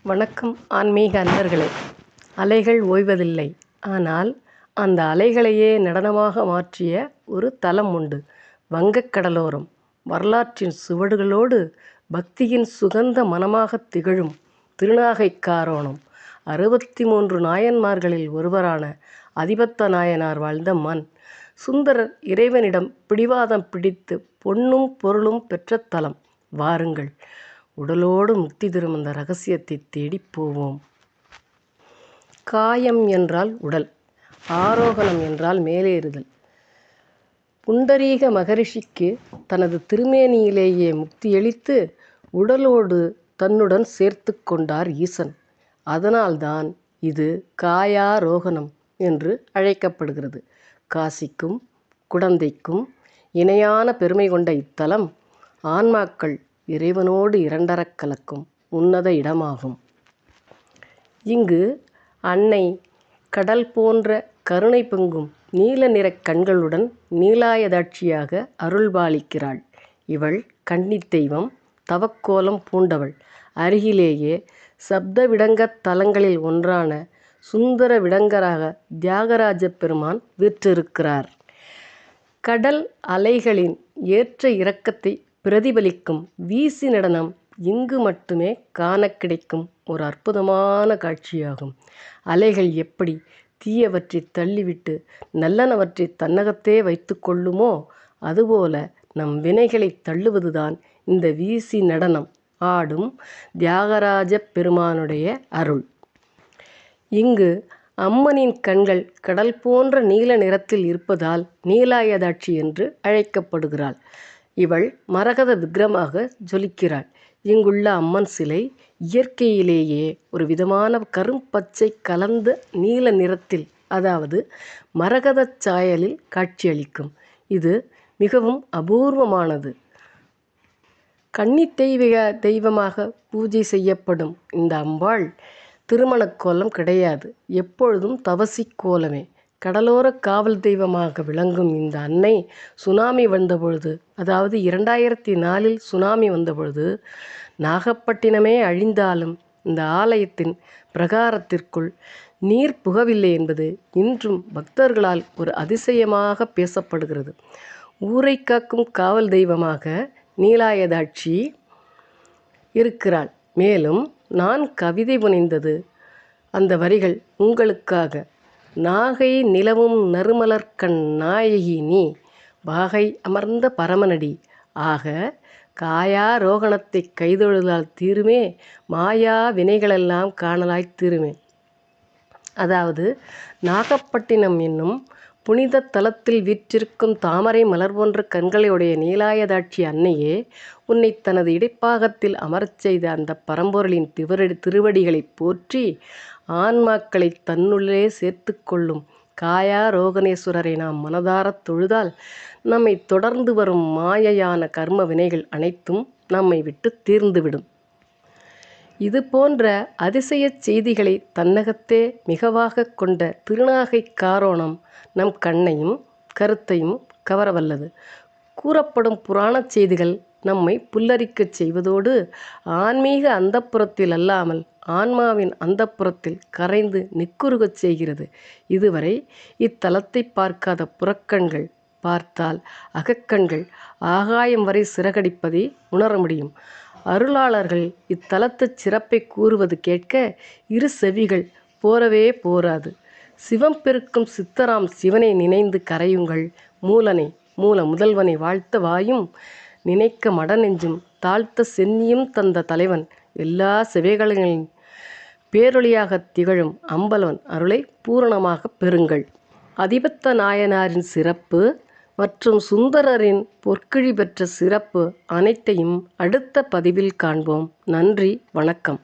வணக்கம் ஆன்மீக அன்பர்களே. அலைகள் ஓய்வதில்லை. ஆனால் அந்த அலைகளையே நடனமாக மாற்றிய ஒரு தலம் உண்டு. வங்கக் கடலோரம் வரலாற்றின் சுவடுகளோடு பக்தியின் சுகந்த மனமாகத் திகழும் திருநாகைக்காரோணம். 63 நாயன்மார்களில் ஒருவரான அதிபத்த நாயனார் வாழ்ந்த மண். சுந்தரர் இறைவனிடம் பிடிவாதம் பிடித்து பொன்னும் பொருளும் பெற்ற தலம். வாருங்கள், உடலோடு முக்தி தரும் அந்த ரகசியத்தை தேடிப் போவோம். காயம் என்றால் உடல், ஆரோகணம் என்றால் மேலேறுதல். புண்டரீக மகரிஷிக்கு தனது திருமேனியிலேயே முக்தியளித்து உடலோடு தன்னுடன் சேர்த்து கொண்டார் ஈசன். அதனால்தான் இது காயாரோகணம் என்று அழைக்கப்படுகிறது. காசிக்கும் குடந்தைக்கும் இணையான பெருமை கொண்ட இத்தலம் ஆன்மாக்கள் இறைவனோடு இரண்டறக் கலக்கும் உன்னத இடமாகும். இங்கு அன்னை கடல் போன்ற கருணை பொங்கும் நீல நிறக் கண்களுடன் நீலாயதாட்சியாக அருள்பாலிக்கிறாள். இவள் கன்னித் தெய்வம், தவக்கோலம் பூண்டவள். அருகிலேயே சப்த விடங்கத் தலங்களில் ஒன்றான சுந்தர விடங்கராக தியாகராஜ பெருமான் வீற்றிருக்கிறார். கடல் அலைகளின் ஏற்ற இறக்கத்தை பிரதிபலிக்கும் வீசி நடனம் இங்கு மட்டுமே காண கிடைக்கும் ஒரு அற்புதமான காட்சியாகும். அலைகள் எப்படி தீயவற்றை தள்ளிவிட்டு நல்லனவற்றை தன்னகத்தே வைத்து கொள்ளுமோ அதுபோல நம் வினைகளை தள்ளுவதுதான் இந்த வீசி நடனம் ஆடும் தியாகராஜ பெருமானுடைய அருள். இங்கு அம்மனின் கண்கள் கடல் போன்ற நீல நிறத்தில் இருப்பதால் நீலாயதாட்சி என்று அழைக்கப்படுகிறாள். இவள் மரகத விக்கிரமாக ஜொலிக்கிறாள். இங்குள்ள அம்மன் சிலை இயற்கையிலேயே ஒரு விதமான கரும்பச்சை கலந்த நீல நிறத்தில், அதாவது மரகத சாயலில் காட்சியளிக்கும். இது மிகவும் அபூர்வமானது. கன்னித் தெய்வமாக பூஜை செய்யப்படும் இந்த அம்பாள் திருமணக் கோலம் கிடையாது, எப்பொழுதும் தவசி கோலமே. கடலோர காவல் தெய்வமாக விளங்கும் இந்த அன்னை சுனாமி வந்தபொழுது, அதாவது 2004 சுனாமி வந்தபொழுது நாகப்பட்டினமே அழிந்தாலும் இந்த ஆலயத்தின் பிரகாரத்திற்குள் நீர் புகவில்லை என்பது இன்றும் பக்தர்களால் ஒரு அதிசயமாக பேசப்படுகிறது. ஊரை காக்கும் காவல் தெய்வமாக நீலாயதாட்சி இருக்கிறாள். மேலும் நான் கவிதை புனைந்தது அந்த வரிகள் உங்களுக்காக. நாகை நிலவும் நறுமலர்கண் நாயகி நீ, வாகை அமர்ந்த பரமனடி ஆக காயாரோகணத்தை கைதொழுதால் தீருமே, மாயா வினைகளெல்லாம் காணலாய் தீருமே. அதாவது நாகப்பட்டினம் என்னும் புனித தலத்தில் வீற்றிருக்கும் தாமரை மலர் போன்ற கண்களையுடைய நீலாயதாட்சி அன்னையே, உன்னை தனது இடைப்பாகத்தில் அமரச் செய்த அந்த பரம்பொருளின் திருவடிகளை போற்றி ஆன்மாக்களை தன்னுள்ளே சேர்த்து கொள்ளும் காயாரோகணேஸ்வரரை நாம் மனதாரத் தொழுதால் நம்மை தொடர்ந்து வரும் மாயையான கர்ம வினைகள் அனைத்தும் நம்மை விட்டு தீர்ந்துவிடும். இது போன்ற அதிசய செய்திகளை தன்னகத்தே மிகவாக கொண்ட திருநாகைக்காரோணம் நம் கண்ணையும் கருத்தையும் கவரவல்லது. கூறப்படும் புராணச் செய்திகள் நம்மை புல்லரிக்கச் செய்வதோடு ஆன்மீக அந்தப்புறத்தில் அல்லாமல் ஆன்மாவின் அந்தப்புறத்தில் கரைந்து நிக்குறுகச் செய்கிறது. இதுவரை இத்தலத்தை பார்க்காத புறக்கண்கள் பார்த்தால் அகக்கண்கள் ஆகாயம் வரை சிறகடிப்பதை உணர முடியும். அருளாளர்கள் இத்தலத்துச் சிறப்பை கூறுவது கேட்க இரு செவிகள் போரவே போராது. சிவம் பெருக்கும் சித்தராம் சிவனை நினைந்து கரையுங்கள். மூல முதல்வனை வாழ்த்த வாயும் நினைக்க மடநெஞ்சும் தாழ்த்த சென்னியும் தந்த தலைவன் எல்லா செவைகளின் பேரொளியாகத் திகழும் அம்பலவன் அருளை பூரணமாக பெறுங்கள். அதிபத்த நாயனாரின் சிறப்பு மற்றும் சுந்தரரின் பொற்கிழி பெற்ற சிறப்பு அனைத்தையும் அடுத்த பதிவில் காண்போம். நன்றி, வணக்கம்.